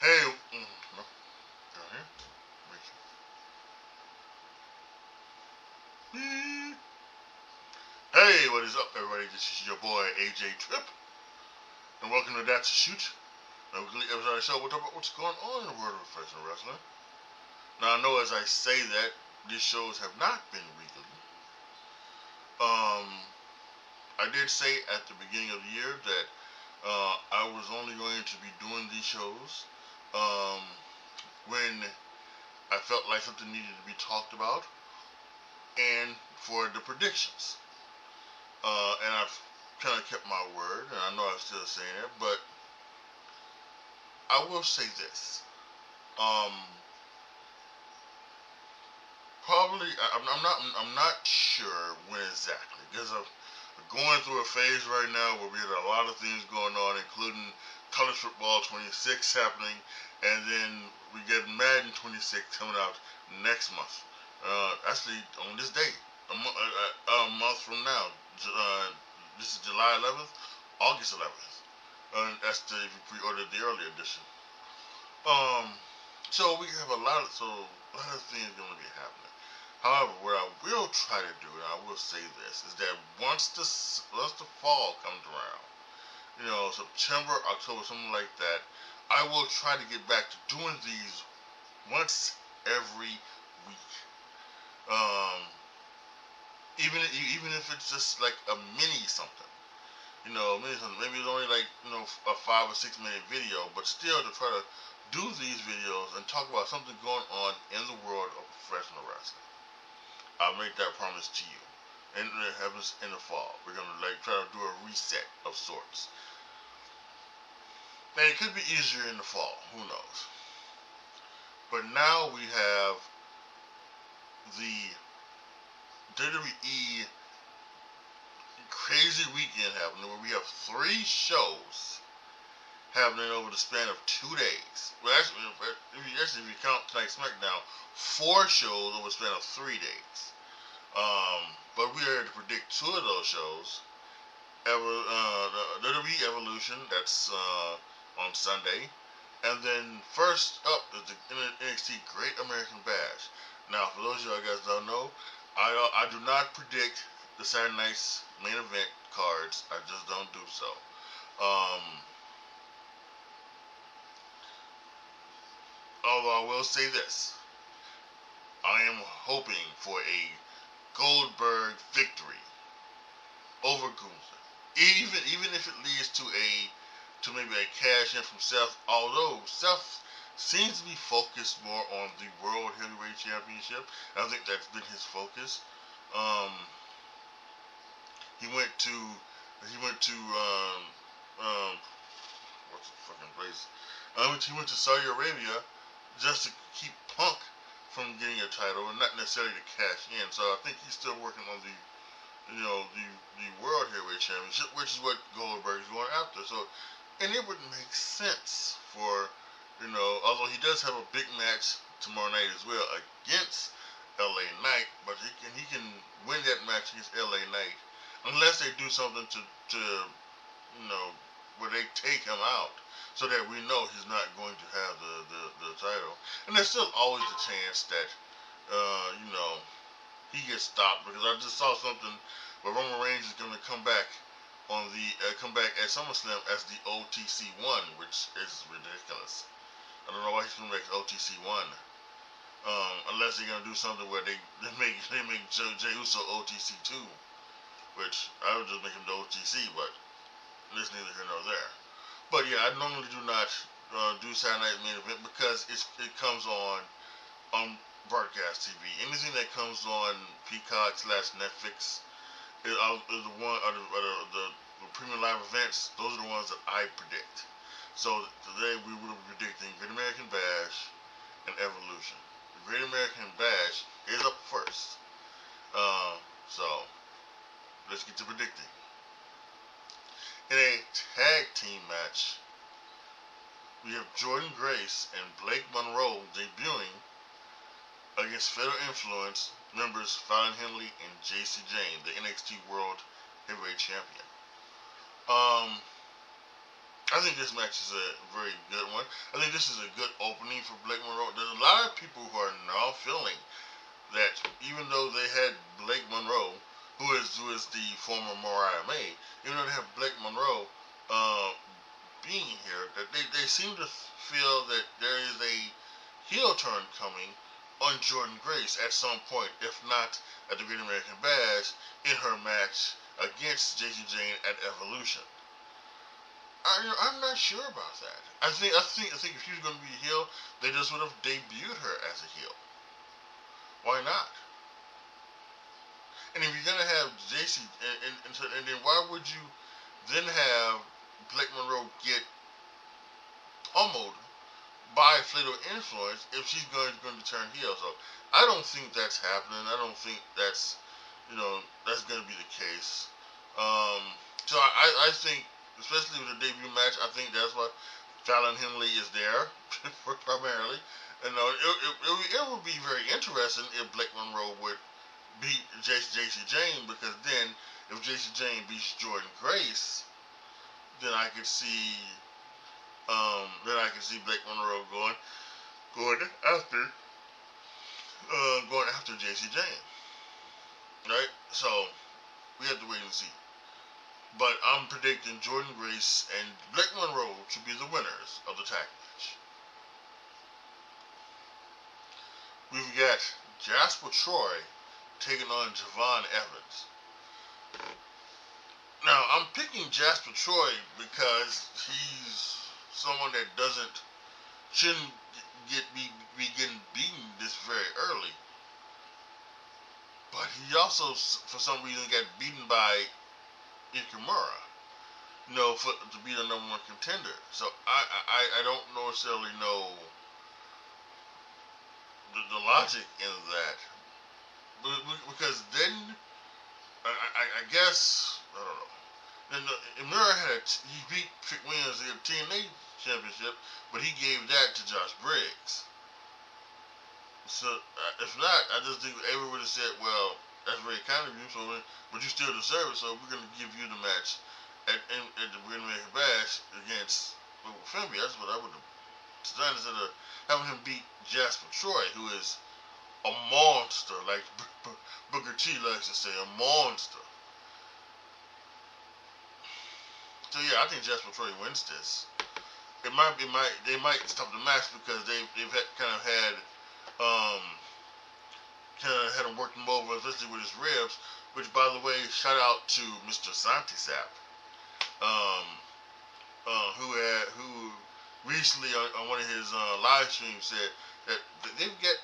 Hey, no, down here. Hey, what is up, everybody? This is your boy AJTRIP, and welcome to That's a Shoot. A weekly episode of the show. We'll talk about what's going on in the world of professional wrestling. Now, I know as I say that, these shows have not been weekly. I did say at the beginning of the year that I was only going to be doing these shows when I felt like something needed to be talked about, and for the predictions. And I've kind of kept my word, and I know I'm still saying it, but I will say this. Probably, I'm not sure when exactly, because I'm going through a phase right now where we have a lot of things going on, including college football 26 happening, and then we get Madden 26 coming out next month. Actually, on this day, a month from now. This is July 11th, August 11th. That's if you pre-ordered the early edition. Um, so we have a lot of things going to be happening. However, what I will try to do, and I will say this, is that once the fall comes around, September, October, something like that, I will try to get back to doing these once every week. Even if it's just like a mini something. Maybe it's only like a 5 or 6 minute video, but still to try to do these videos and talk about something going on in the world of professional wrestling. I'll make that promise to you. And it happens in the fall. We're gonna try to do a reset of sorts. And it could be easier in the fall. Who knows? But now we have the WWE crazy weekend happening where we have 3 shows happening over the span of 2 days. Well, actually, if you count tonight's SmackDown, 4 shows over the span of 3 days. But we are here to predict 2 of those shows. The WWE Evolution, that's on Sunday. And then first up is the NXT Great American Bash. Now, for those of you guys don't know, I do not predict the Saturday night's main event cards. I just don't do so. Although I will say this, I am hoping for a Goldberg victory over Gunther. Even if it leads to maybe a cash in from Seth, although Seth seems to be focused more on the World Heavyweight Championship. I think that's been his focus. He went to what's the fucking place? He went to Saudi Arabia just to keep Punk from getting a title and not necessarily to cash in. So I think he's still working on the World Heavyweight Championship, which is what Goldberg is going after. So, and it would make sense for, although he does have a big match tomorrow night as well against LA Knight, but he can win that match against LA Knight unless they do something to where they take him out so that we know he's not going to have the title. And there's still always a chance that he gets stopped, because I just saw something where Roman Reigns is going to come back at SummerSlam as the OTC1, which is ridiculous. I don't know why he's coming back as OTC1, unless they're going to do something where they make Jey Uso OTC2, which I would just make him the OTC, but it's neither here nor there. But yeah, I normally do not do Saturday Night Main Event because it comes on broadcast TV. Anything that comes on Peacock / Netflix is the one the premium live events. Those are the ones that I predict. So today we will be predicting Great American Bash and Evolution. The Great American Bash is up first. So let's get to predicting. In a tag team match, we have Jordan Grace and Blake Monroe debuting against Fatal Influence members Fallon Henley and JC Jane, the NXT World Heavyweight Champion. I think this match is a very good one. I think this is a good opening for Blake Monroe. There's a lot of people who are now feeling that even though they had Blake Monroe, who is the former Mariah May, even though they have Blake Monroe being here, that they seem to feel that there is a heel turn coming on Jordynne Grace at some point, if not at the Great American Bash in her match against Jacy Jayne at Evolution. I'm not sure about that. I think if she was going to be a heel, they just would have debuted her as a heel. Why not? And if you're gonna have Jacy, and then why would you then have Blake Monroe get pummeled by Fatal Influence if she's going to turn heel? So I don't think that's happening. I don't think that's that's going to be the case. So I think, especially with the debut match, I think that's why Fallon Henley is there primarily. And it would be very interesting if Blake Monroe would beat Jacy Jayne, because then if Jacy Jayne beats Jordynne Grace, then I could see Blake Monroe going after Jacy Jayne, right? So we have to wait and see. But I'm predicting Jordynne Grace and Blake Monroe to be the winners of the tag match. We've got Jasper Troy taking on Javon Evans. Now, I'm picking Jasper Troy because he's someone that shouldn't be getting beaten this very early. But he also, for some reason, got beaten by Ikamura, to be the #1 contender. So I don't necessarily know the logic in that. Because then, I guess, I don't know. Then Ikamura he beat Trick Williams in the TNA Championship, but he gave that to Josh Briggs. So, if not, I just think everyone would have said, well, that's very kind of you, but you still deserve it, so we're going to give you the match at the Great American Bash against Femby. That's what I would have done, instead of having him beat Jasper Troy, who is a monster, like Booker T likes to say, a monster. So yeah, I think Jasper Troy wins this. They might stop the match because they've had him work him over, especially with his ribs. Which, by the way, shout out to Mr. Santisap, who recently on one of his live streams said that they've got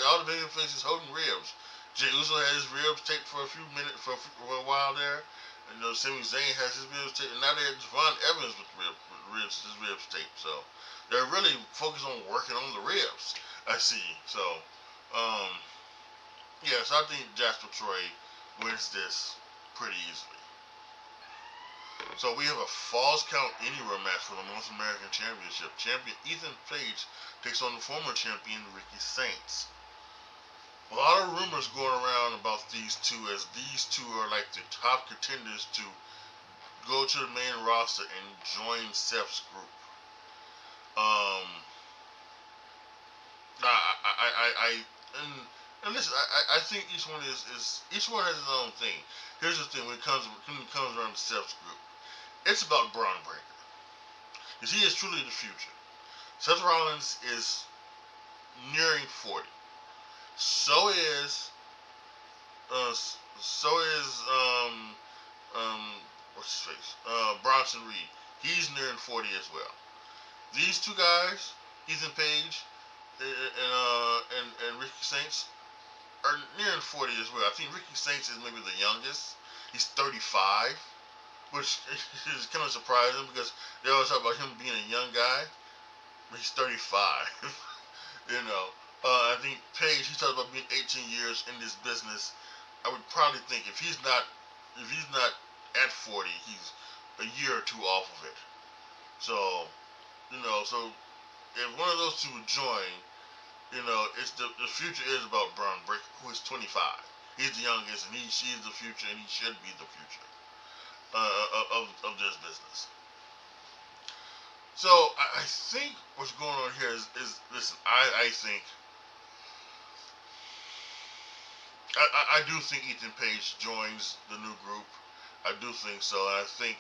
all the baby faces holding ribs. Jey Uso had his ribs taped for a few minutes for a while there. And Sami Zayn has his ribs taped, and now they have Javon Evans with his ribs taped. So they're really focused on working on the ribs, I see. So so I think Jasper Troy wins this pretty easily. So we have a Falls Count Anywhere match for the North American Championship. Champion Ethan Page takes on the former champion Ricky Saints. A lot of rumors going around about these two, as these two are like the top contenders to go to the main roster and join Seth's group. And listen, I think each one has its own thing. Here's the thing: when it comes around to Seth's group, it's about Braun Breaker, because he is truly the future. Seth Rollins is nearing 40. So is what's his face? Bronson Reed. He's nearing 40 as well. These two guys, Ethan Page and Ricky Saints, are nearing 40 as well. I think Ricky Saints is maybe the youngest. He's 35, which is kind of surprising because they always talk about him being a young guy, but he's 35. I think Page, he talks about being 18 years in this business. I would probably think if he's not at 40, he's a year or two off of it. So, so if one of those two would join, it's the future is about Braun Breaker, who is 25. He's the youngest, and she's the future, and he should be the future of this business. So I think what's going on here is listen. I think I do think Ethan Page joins the new group. I do think so, and I think,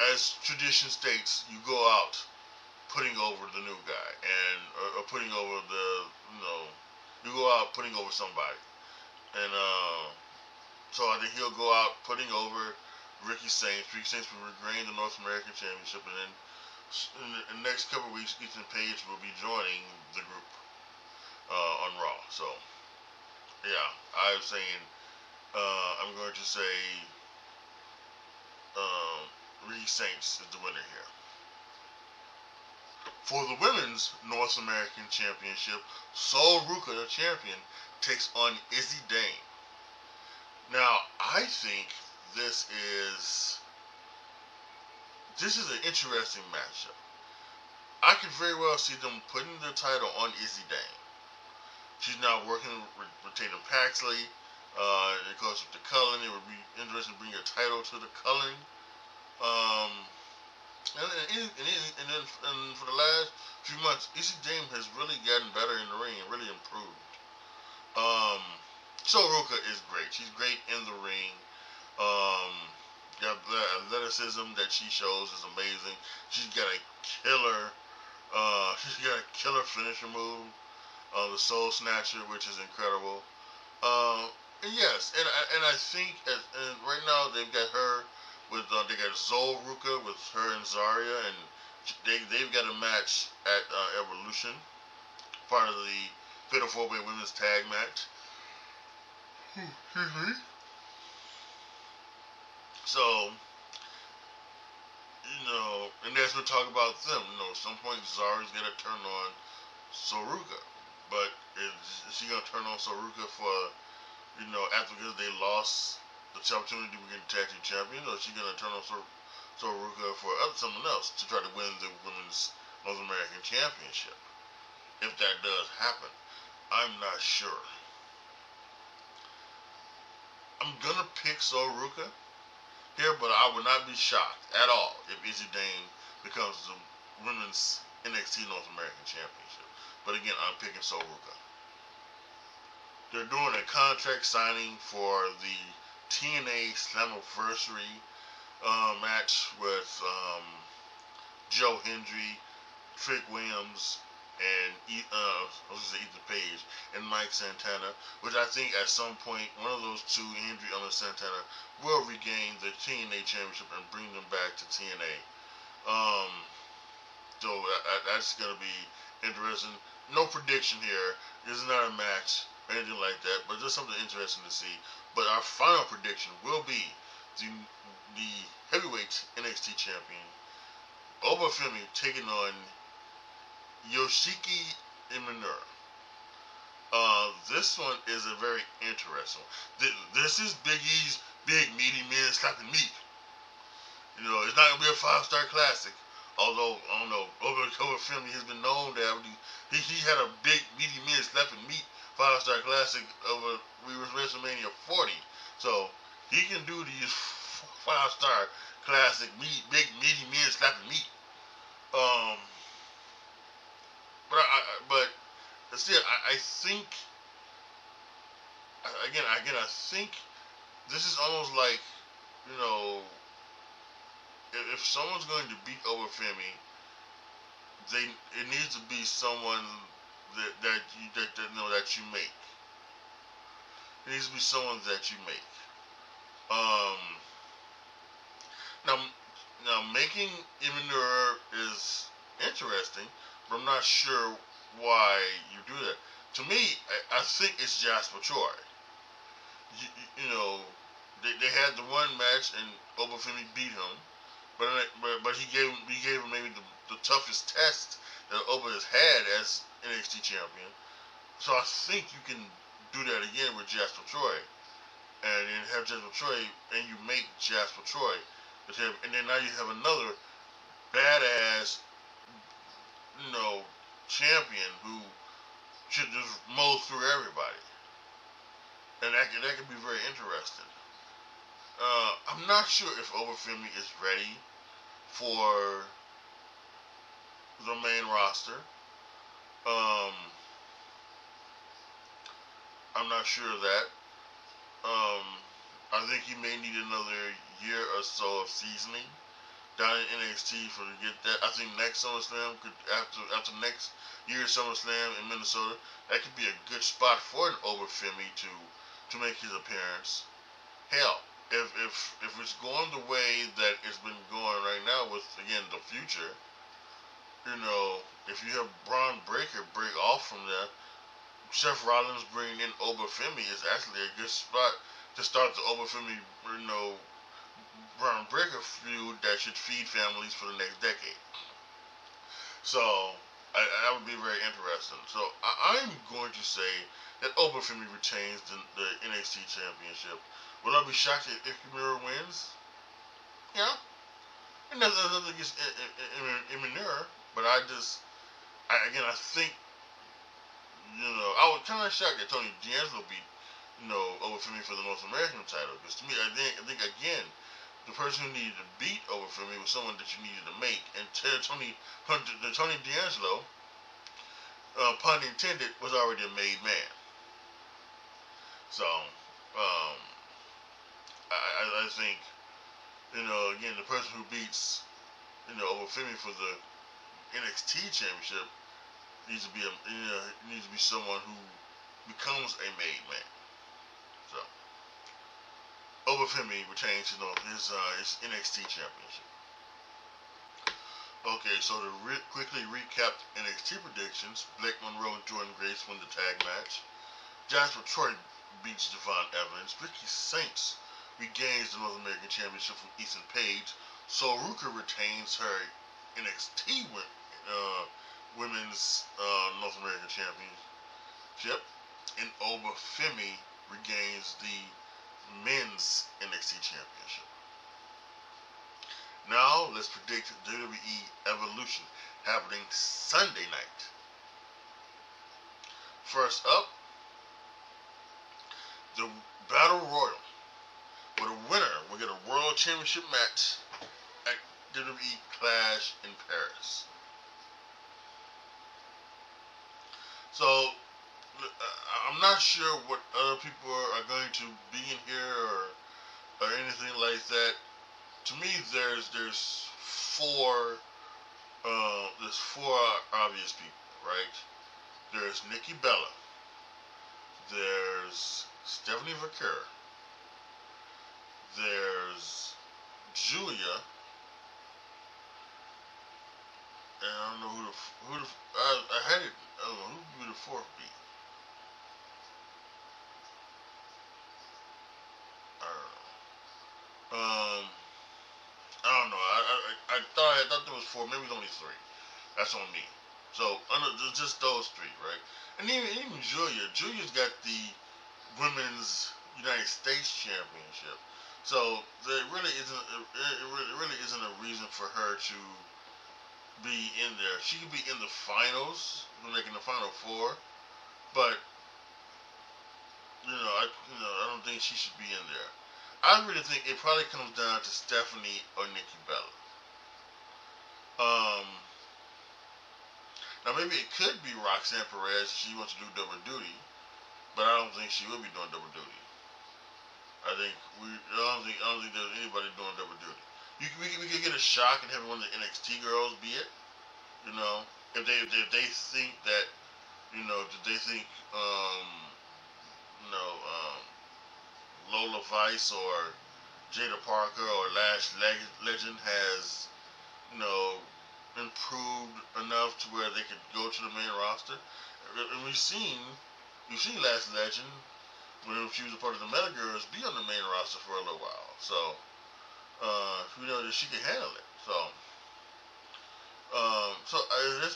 as tradition states, you go out putting over the new guy, and or putting over the, you go out putting over somebody, and so I think he'll go out putting over Ricky Saints. Ricky Saints will regain the North American Championship, and then in the next couple of weeks, Ethan Page will be joining the group on Raw. So yeah, I'm saying I'm going to say Ricky Saints is the winner here. For the women's North American Championship, Sol Ruka, the champion, takes on Izzy Dane. Now, I think this is an interesting matchup. I could very well see them putting the title on Izzy Dane. She's now working with Tatum Paxley. Of course, with the Cullen, it would be interesting to bring a title to the Cullen. And then for the last few months, Izzy Dane has really gotten better in the ring and really improved. So Ruka is great. She's great in the ring. The athleticism that she shows is amazing. She's got a killer finisher move, the Soul Snatcher, which is incredible. Yes, and I think and right now they've got her with they got Sol Ruka with her and Zarya, and they've got a match at Evolution, part of the Fatal 4-Way Women's Tag match. Excuse me. So, and as we talk about them, at some point Zarya's gonna turn on Sol Ruka, but is she gonna turn on Sol Ruka for, after because they lost the opportunity to become tag team champion, or is she gonna turn on Sol Ruka for someone else to try to win the women's North American Championship? If that does happen, I'm not sure. I'm gonna pick Sol Ruka here, but I would not be shocked at all if Izzy Dane becomes the women's NXT North American Championship. But again, I'm picking Sol Ruka. They're doing a contract signing for the TNA Slammiversary match with Joe Hendry, Trick Williams, and Ethan Page and Mike Santana, which I think at some point one of those two, Hendry or Santana, will regain the TNA Championship and bring them back to TNA. So that's gonna be interesting. No prediction here. This is not a match or anything like that, but just something interesting to see. But our final prediction will be the heavyweight NXT champion Obafemi taking on Yoshiki Imamura. This one is a very interesting one. This is Big E's big meaty men slapping meat. It's not gonna be a 5-star classic. Although I don't know, Obafemi has been known to have he had a big meaty men slapping meat 5-star classic over WrestleMania 40. So he can do these 5-star classic big meaty men slapping meat. But still, I think I think this is almost like, if someone's going to beat Obafemi, it needs to be someone that you make. It needs to be someone that you make. Now making Imamura is interesting, but I'm not sure why you do that. To me, I think it's Jasper Troy. They had the one match and Obafemi beat him, but he gave him maybe the toughest test that Oba has had as NXT champion. So I think you can do that again with Jasper Troy, and then have Jasper Troy, and you make Jasper Troy, and then now you have another badass, champion who should just mow through everybody, and that could be very interesting. I'm not sure if Obafemi is ready for the main roster. I'm not sure of that. I think he may need another year or so of seasoning down in NXT for to get that. I think next SummerSlam could after next year's SummerSlam in Minnesota, that could be a good spot for an Obafemi to make his appearance. Hell, if it's going the way that it's been going right now with, again, the future, if you have Braun Breaker break off from there, Seth Rollins bringing in Obafemi is actually a good spot to start the Obafemi, Braun Breaker feud that should feed families for the next decade. So, that would be very interesting. So, I'm going to say that Obafemi retains the NXT Championship. Will I be shocked if Kimura wins? Yeah. And there's nothing against Kimura, but I think, I was kind of shocked that Tony D'Angelo beat, Obafemi for the North American title. Because to me, I think again, the person who needed to beat Obafemi was someone that you needed to make. And Tony D'Angelo, pun intended, was already a made man. So, I think, again, the person who beats, Obafemi for the NXT Championship needs to be someone who becomes a made man. So, Obafemi retains, his NXT Championship. Okay, so to quickly recap NXT predictions: Blake Monroe and Jordan Grace win the tag match. Jasper Troy beats Devon Evans. Ricky Saints regains the North American Championship from Ethan Page. Sol Ruka retains her NXT Women's North American Championship. And Obafemi regains the Men's NXT Championship. Now, let's predict WWE Evolution happening Sunday night. First up, the Battle Royal, where the winner will get a World Championship match at WWE Clash in Paris. So, I'm not sure what other people are going to be in here or anything like that. To me, there's four obvious people, right? There's Nikki Bella. There's Stephanie Vaquer. There's Julia. And I don't know who would be the fourth be? I don't know. I thought there was four. Maybe it's only three. That's on me. So just those three, right? And even Julia's got the Women's United States Championship. So there really isn't a reason for her to be in there. She could be in the finals, making the final four, but I don't think she should be in there. I really think it probably comes down to Stephanie or Nikki Bella. Now maybe it could be Roxanne Perez if she wants to do double duty, but I don't think she will be doing double duty. I don't think there's anybody doing double duty. We could get a shock and have one of the NXT girls be it. If they think that, Lola Vice or Jada Parker or Lash Legend has, improved enough to where they could go to the main roster. And we've seen Lash Legend, when she was a part of the Meta Girls, be on the main roster for a little while. So, we know that she can handle it.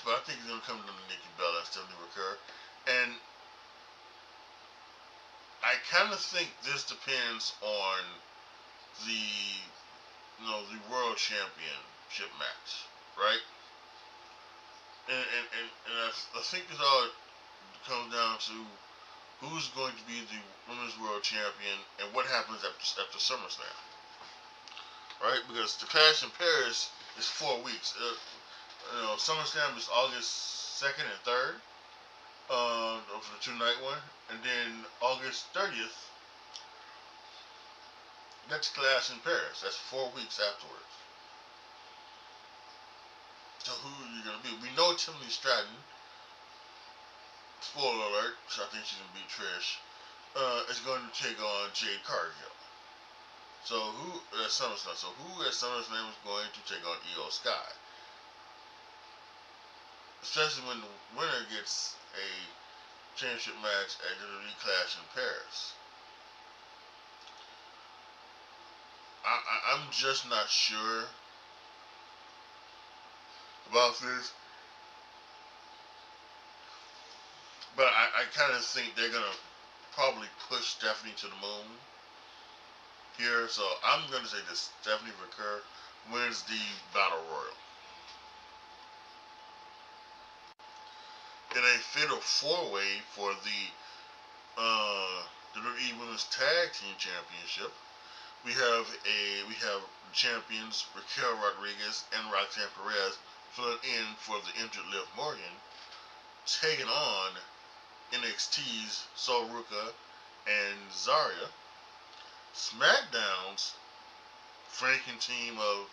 But I think it's going to come to Nikki Bella and Stephanie Vaquer. And I kind of think this depends on the World Championship match, right? And I think it all comes down to who's going to be the Women's World Champion and what happens after SummerSlam, right? Because the Clash in Paris is 4 weeks. SummerSlam is August 2nd and 3rd for the two-night one, and then August 30th, that's Clash in Paris. That's 4 weeks afterwards. So who are you gonna be? We know Timothy Stratton. Spoiler alert. So I think she's gonna beat Trish. Is going to take on Jade Cargill. So who at SummerSlam? So who at SummerSlam is going to take on Io Sky? Especially when the winner gets a championship match at WWE Clash in Paris. I'm just not sure about this, but I kind of think they're gonna probably push Stephanie to the moon here. So I'm gonna say this: Stephanie Vaquer wins the Battle Royal. In a fatal four-way for the WWE Women's Tag Team Championship, we have champions Raquel Rodriguez and Roxanne Perez filling in for the injured Liv Morgan, taking on NXT's Sol Ruca and Zarya. SmackDown's franking team of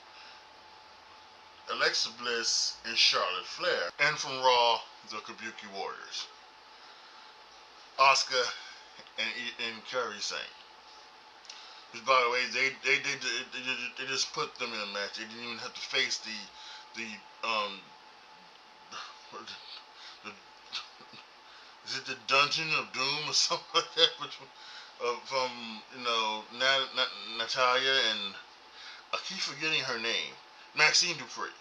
Alexa Bliss and Charlotte Flair, and from Raw, the Kabuki Warriors, Asuka and Kairi Sane. Which, by the way, they just put them in a match. They didn't even have to face the is it the Dungeon of Doom or something like that? From Natalia and I keep forgetting her name, Maxine Dupree.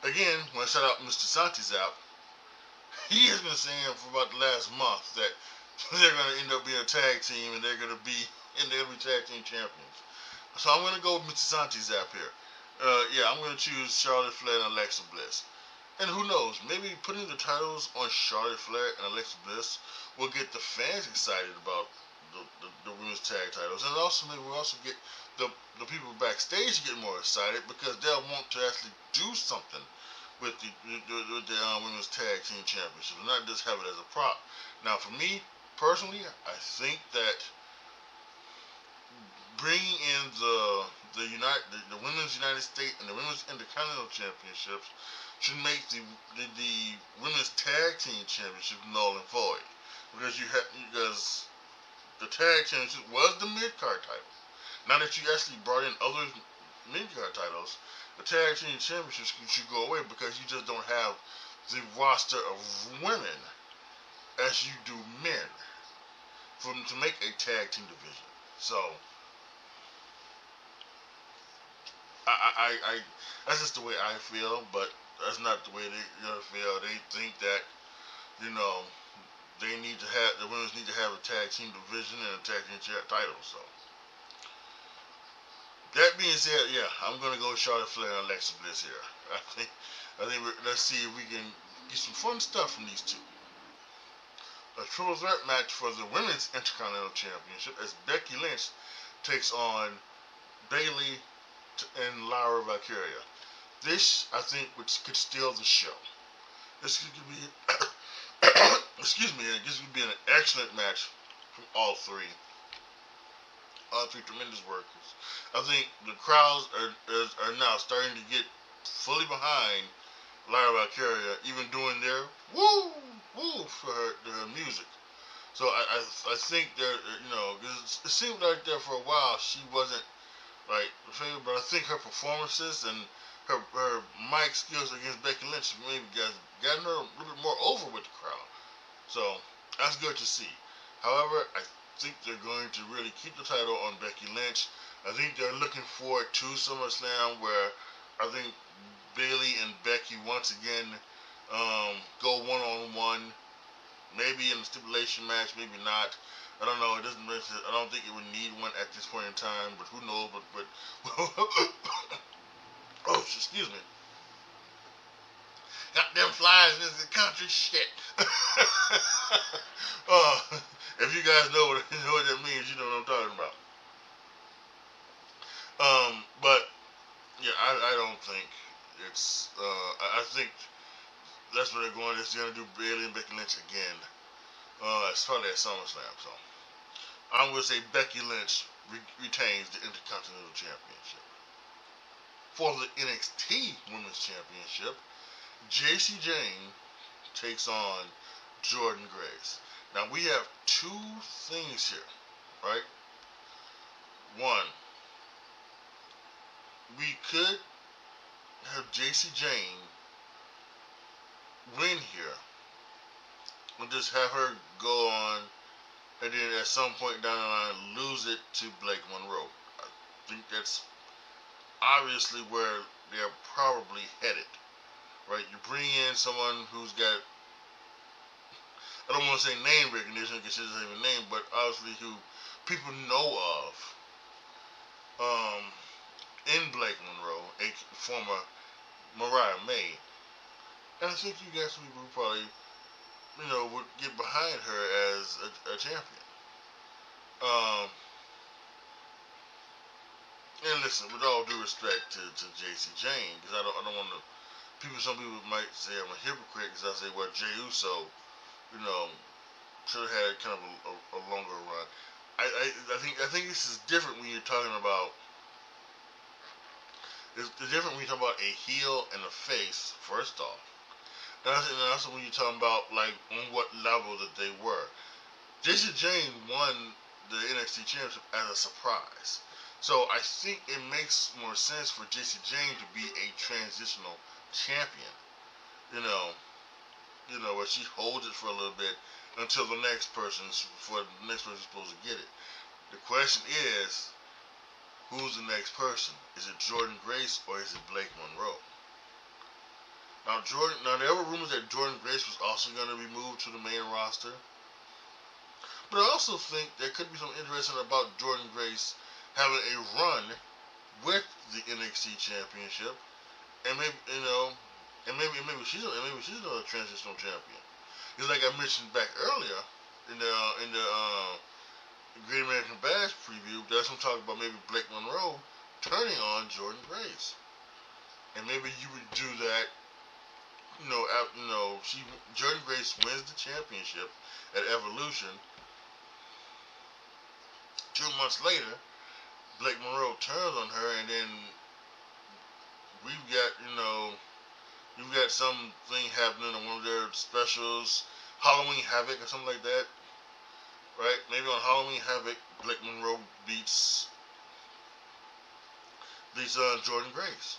Again, when I shout out Mr. Santizap, he has been saying for about the last month that they're going to end up being a tag team and they're going to be tag team champions. So I'm going to go with Mr. Santizap here. I'm going to choose Charlotte Flair and Alexa Bliss. And who knows, maybe putting the titles on Charlotte Flair and Alexa Bliss will get the fans excited about the women's tag titles. And also maybe we'll also get the people backstage get more excited because they'll want to actually do something with the women's tag team championship and not just have it as a prop. Now, for me personally, I think that bringing in the women's United States and the women's Intercontinental Championships should make the women's tag team championship null and void because the tag championship was the mid-card title. Now that you actually brought in other mid-card titles, the tag team championship should go away because you just don't have the roster of women as you do men to make a tag team division. So I that's just the way I feel, but that's not the way they feel. They think that the women's need to have a tag team division and a tag team title. So that being said, I'm gonna go with Charlotte Flair and Alexa Bliss here. I think let's see if we can get some fun stuff from these two. A triple threat match for the Women's Intercontinental Championship as Becky Lynch takes on Bayley and Lyra Valkyria. This, I think, could steal the show. This could be, this could be an excellent match from all three. All three tremendous workers. I think the crowds are now starting to get fully behind Lyra Valkyria, even doing their woo for her music. So I think that because it seemed like there for a while she wasn't like the favorite, but I think her performances and her mic skills against Becky Lynch maybe gotten her a little bit more over with the crowd. So that's good to see. However, I think they're going to really keep the title on Becky Lynch. I think they're looking forward to SummerSlam where I think Bayley and Becky once again go one-on-one. Maybe in a stipulation match, maybe not. I don't know. It doesn't. I don't think it would need one at this point in time. But who knows? But oh, excuse me. Got them flies in the country, shit. If you guys know what that means, you know what I'm talking about. But yeah, I don't think it's. I think that's where they're going. They're gonna do Bayley and Becky Lynch again. As part of that SummerSlam. So I'm gonna say Becky Lynch retains the Intercontinental Championship. For the NXT Women's Championship, JC Jane takes on Jordan Grace. Now we have two things here, right? One, we could have JC Jane win here and just have her go on and then at some point down the line lose it to Blake Monroe. I think that's obviously where they're probably headed, right? You bring in someone who's got, I don't want to say name recognition because she doesn't have a name, but obviously who people know of in Blake Monroe, a former Mariah May. And I think you guys would probably, would get behind her as a champion. And listen, with all due respect to JC Jane, because I don't want to. Some people might say I'm a hypocrite because I say, well, Jey Uso, should have had kind of a longer run. I think this is different when you're talking about. It's different when you talk about a heel and a face. First off, and also when you're talking about like on what level that they were. JC Jane won the NXT Championship as a surprise. So I think it makes more sense for JC Jane to be a transitional champion. Where she holds it for a little bit until the next person's supposed to get it. The question is, who's the next person? Is it Jordan Grace or is it Blake Monroe? Now there were rumors that Jordan Grace was also going to be moved to the main roster. But I also think there could be something interesting about Jordan Grace having a run with the NXT Championship, and maybe she's a transitional champion. Because like I mentioned back earlier in the Great American Bash preview, that's what I'm talking about. Maybe Blake Monroe turning on Jordan Grace, and maybe you would do that. Jordan Grace wins the championship at Evolution. 2 months later, Blake Monroe turns on her, and then we've got something happening on one of their specials, Halloween Havoc or something like that, right? Maybe on Halloween Havoc, Blake Monroe beats Jordan Grace,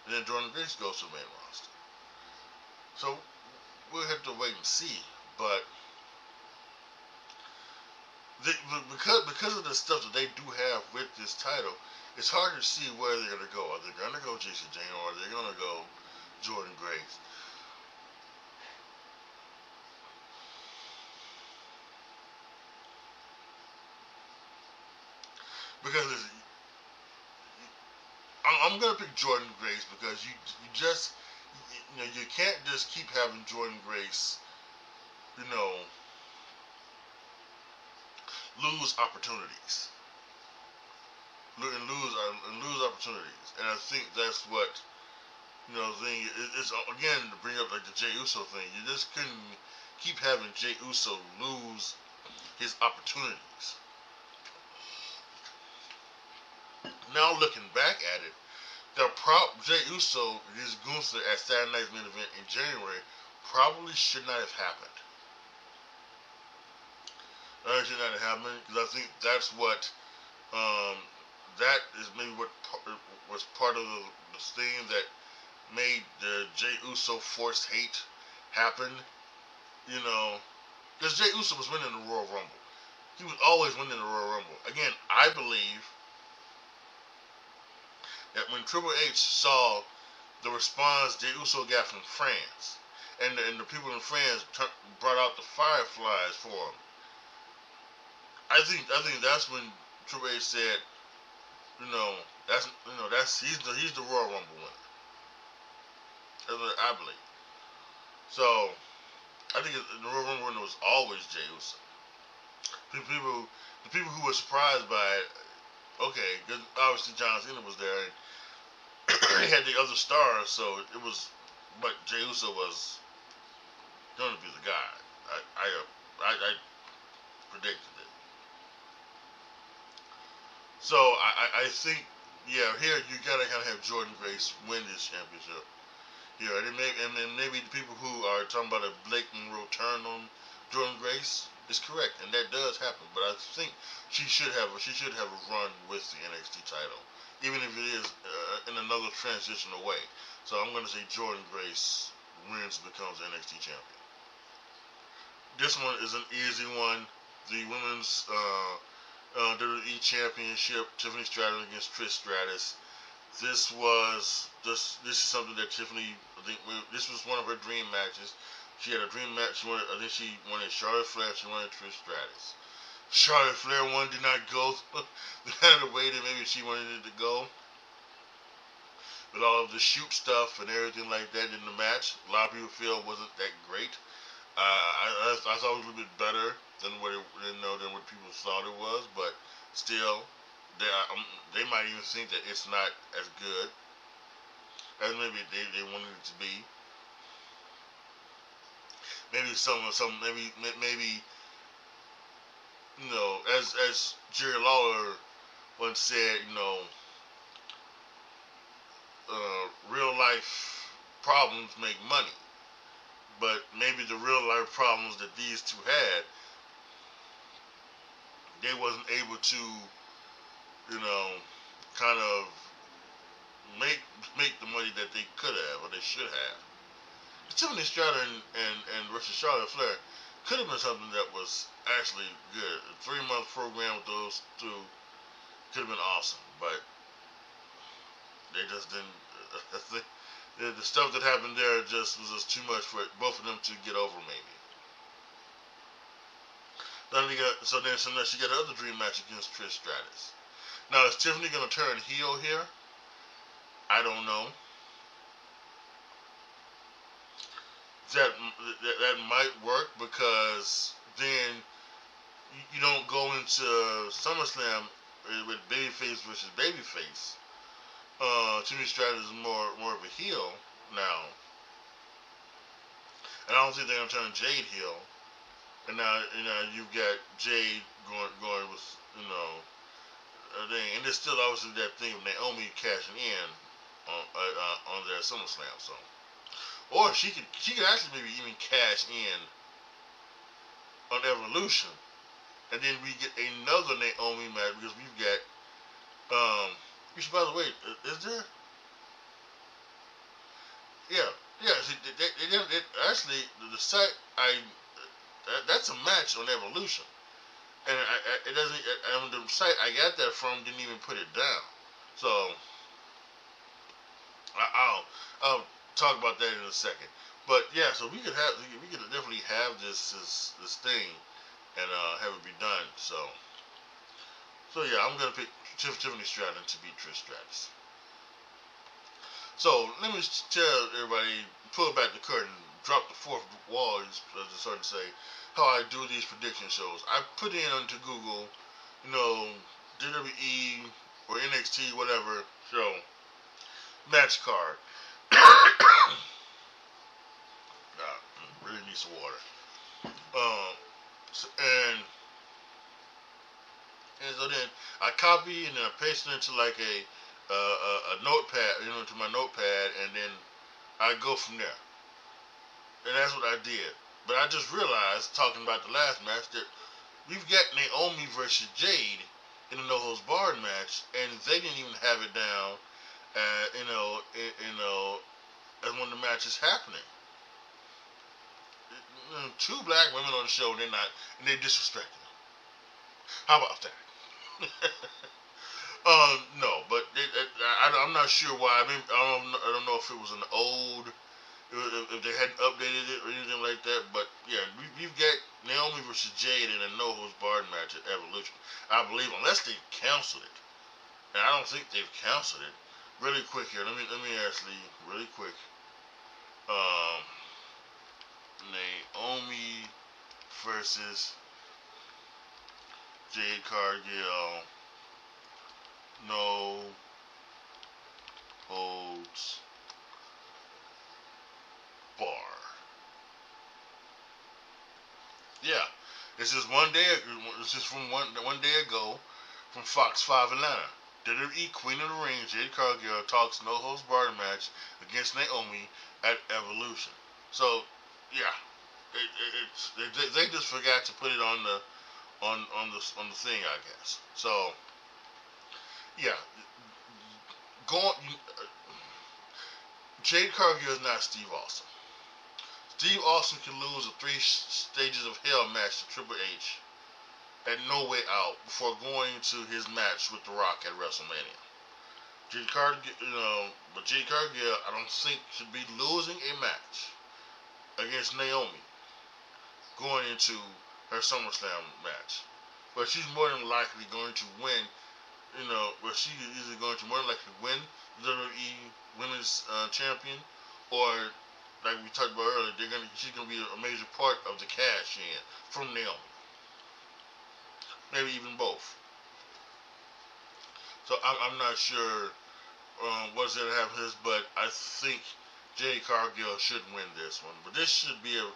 and then Jordan Grace goes to the main roster. So we'll have to wait and see, but. Because of the stuff that they do have with this title, it's hard to see where they're going to go. Are they going to go JC Jane or are they going to go Jordan Grace? Because I'm going to pick Jordan Grace because you can't just keep having Jordan Grace, lose opportunities. Lose opportunities. And I think that's what, it's again to bring up like the Jey Uso thing. You just couldn't keep having Jey Uso lose his opportunities. Now looking back at it, Jey Uso against Gunther at Saturday Night's Main Event in January probably should not have happened. That should not have happened because I think that's what that is maybe what was part of the thing that made the Jey Uso forced hate happen. Because Jey Uso was winning the Royal Rumble. He was always winning the Royal Rumble. Again, I believe that when Triple H saw the response Jey Uso got from France, and the people in France brought out the Fireflies for him, I think that's when Triple H said, he's the Royal Rumble winner. That's what I believe. So I think the Royal Rumble winner was always Jey Uso. The people who were surprised by it okay, because obviously John Cena was there, and they had the other stars, so it was, but Jey Uso was going to be the guy. I predicted it. So I think, yeah, here you gotta kind of have Jordan Grace win this championship. Here, and then maybe the people who are talking about a blatant return on Jordan Grace is correct, and that does happen. But I think she should have a run with the NXT title, even if it is in another transitional way. So I'm going to say Jordan Grace wins, becomes NXT champion. This one is an easy one. The women's WWE Championship, Tiffany Stratton against Trish Stratus. This is something that Tiffany, I think, this was one of her dream matches. She had a dream match. I think she wanted Charlotte Flair. She wanted Trish Stratus. Charlotte Flair one did not go the way that maybe she wanted it to go. With all of the shoot stuff and everything like that in the match, a lot of people feel it wasn't that great. I thought it was a little bit better than what people thought it was, but still, they might even think that it's not as good as maybe they wanted it to be. Maybe maybe as Jerry Lawler once said, real life problems make money, but maybe the real life problems that these two had, they wasn't able to, kind of make the money that they could have or they should have. Tiffany Stratton and Richard Charlotte Flair could have been something that was actually good. A 3-month program with those two could have been awesome, but they just didn't. The stuff that happened there just was just too much for both of them to get over, maybe. So now she got another dream match against Trish Stratus. Now, is Tiffany going to turn heel here? I don't know. That might work, because then you don't go into SummerSlam with babyface versus babyface. Tiffany Stratton is more of a heel now, and I don't think they're gonna turn Jade heel. And now you've got Jade going with thing, and there's still obviously that thing of Naomi cashing in on their SummerSlam. So, or she could actually maybe even cash in on Evolution, and then we get another Naomi match, because we've got which, by the way, is there? Yeah. See, they actually, the site that's a match on Evolution, and it doesn't. On the site I got that from didn't even put it down. So I'll talk about that in a second. But yeah, so we could definitely have this thing and have it be done. So yeah, I'm gonna pick Tiffany Stratton to beat Trish Stratus. So let me tell everybody, pull back the curtain, drop the fourth wall, as I started to say, how I do these prediction shows. I put in onto Google, WWE or NXT, whatever show, match card. Really need some water. And so then I copy and then I paste it into like a notepad, to my notepad, and then I go from there. And that's what I did. But I just realized, talking about the last match, that we've got Naomi versus Jade in a no holds barred match, and they didn't even have it down, as one of the matches happening. Two black women on the show, and they disrespected them. How about that? No, but I'm not sure why. I mean, I don't know if it was an old, if they hadn't updated it or anything like that. But yeah, we've got Naomi versus Jade in a no holds barred match at Evolution. I believe, unless they've canceled it, and I don't think they've canceled it. Really quick here. Let me actually really quick. Naomi versus Jade Cargill no holds bar. Yeah, it's just one day. It's just from one day ago from Fox 5 Atlanta. WWE Queen of the Ring Jade Cargill talks no holds barred match against Naomi at Evolution. So, yeah, they just forgot to put it on the on the thing, I guess. So, yeah, going. Jade Cargill is not Steve Austin. Steve Austin can lose a 3 stages of hell match to Triple H at No Way Out before going to his match with The Rock at WrestleMania. Jade Cargill, but Jade Cargill, I don't think should be losing a match against Naomi going into her SummerSlam match. But she's more than likely going to win. But she is either going to more than likely win the WWE Women's Champion, or like we talked about earlier, she's gonna be a major part of the cash in from Naomi. Maybe even both. So I'm not sure what's going to happen this, but I think Jade Cargill should win this one. But this should be a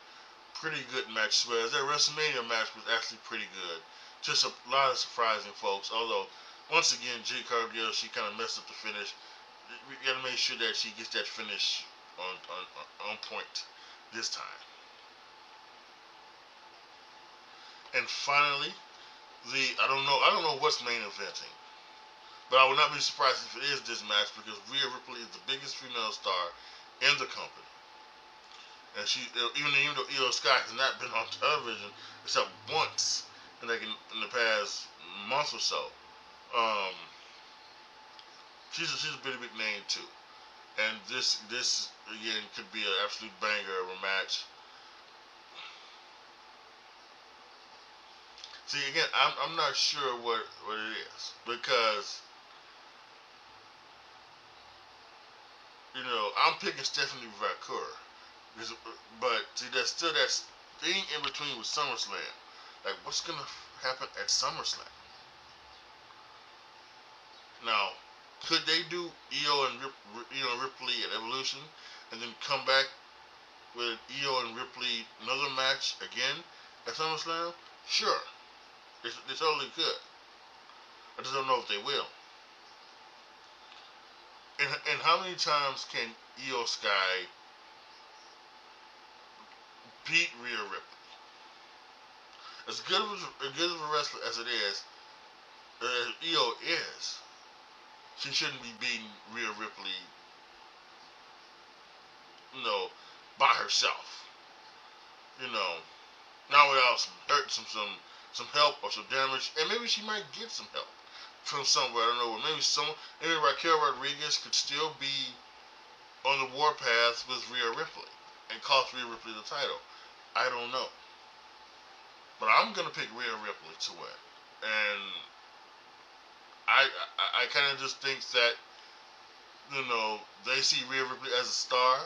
pretty good match. Whereas that WrestleMania match was actually pretty good. Just a lot of surprising folks. Although, once again, Jade Cargill, she kind of messed up the finish. We got to make sure that she gets that finish on point this time. And finally, I don't know what's main eventing, but I would not be surprised if it is this match because Rhea Ripley is the biggest female star in the company, and she even though Io Sky has not been on television except once in the past month or so, she's a pretty big name too. And this again could be an absolute banger of a match. See, again, I'm not sure what it is because I'm picking Stephanie Vaquer, but see, there's still that thing in between with SummerSlam. Like, what's gonna happen at SummerSlam? Now, could they do Io and Ripley at Evolution, and then come back with Io and Ripley another match again at SummerSlam? Sure. They totally could. I just don't know if they will. And how many times can Io Sky beat Rhea Ripley? As good of a wrestler as it is, as Io is, she shouldn't be beating Rhea Ripley, by herself. Not without some hurt, some help or some damage, and maybe she might get some help from somewhere. I don't know. Maybe Raquel Rodriguez could still be on the warpath with Rhea Ripley and cost Rhea Ripley the title. I don't know, but I'm gonna pick Rhea Ripley to win, and I kind of just think that they see Rhea Ripley as a star,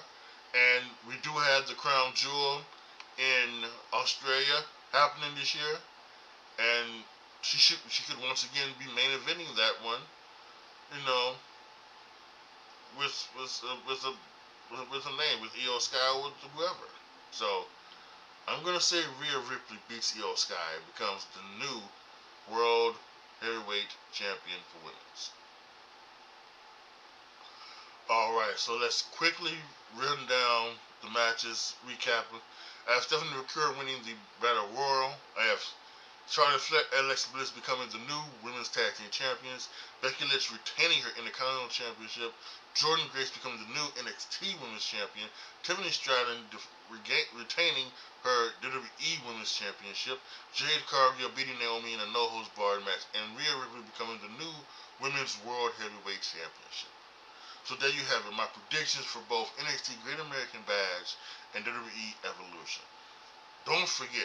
and we do have the Crown Jewel in Australia happening this year, and she could once again be main eventing that one, with a name, with Io Sky or with whoever. So I'm gonna say Rhea Ripley beats Io Sky and becomes the new World Heavyweight Champion for women's. Alright, so let's quickly run down the matches, recapping. I have Stephanie McCure winning the Battle Royal. I have Charlotte Flair and Alexa Bliss becoming the new Women's Tag Team Champions. Becky Lynch retaining her Intercontinental Championship. Jordynne Grace becoming the new NXT Women's Champion. Tiffany Stratton retaining her WWE Women's Championship. Jade Cargill beating Naomi in a no-holds-barred match. And Rhea Ripley becoming the new Women's World Heavyweight Championship. So there you have it, my predictions for both NXT Great American Bash and WWE Evolution. Don't forget,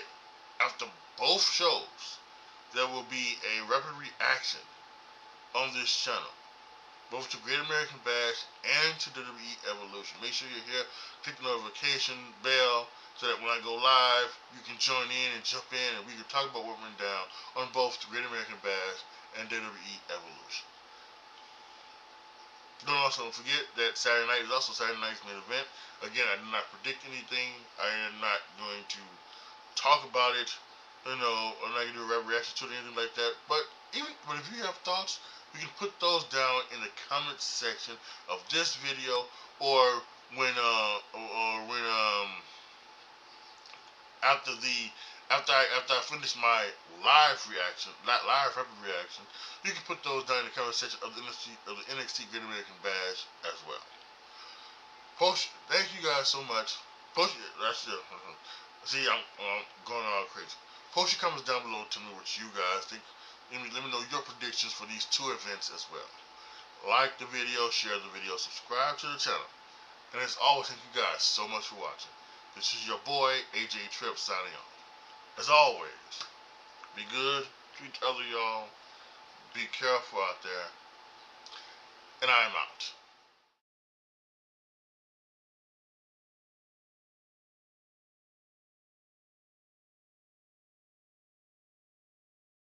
after both shows, there will be a rapid reaction on this channel, both to Great American Bash and to WWE Evolution. Make sure you're here, click the notification bell, so that when I go live, you can join in and jump in, and we can talk about what went down on both the Great American Bash and WWE Evolution. Don't forget that Saturday night is also Saturday night's main event. Again, I did not predict anything. I am not going to talk about it. I'm not gonna do a rap reaction to it or anything like that. But if you have thoughts, you can put those down in the comments section of this video, or when after I finish my live reaction, not live rap reaction, you can put those down in the comment section of the NXT Great American Bash as well. Thank you guys so much. That's it. See, I'm going all crazy. Post your comments down below to me what you guys think. Let me know your predictions for these two events as well. Like the video, share the video, subscribe to the channel. And as always, thank you guys so much for watching. This is your boy, AJTRIP, signing off. As always, be good to each other, y'all. Be careful out there. And I am out.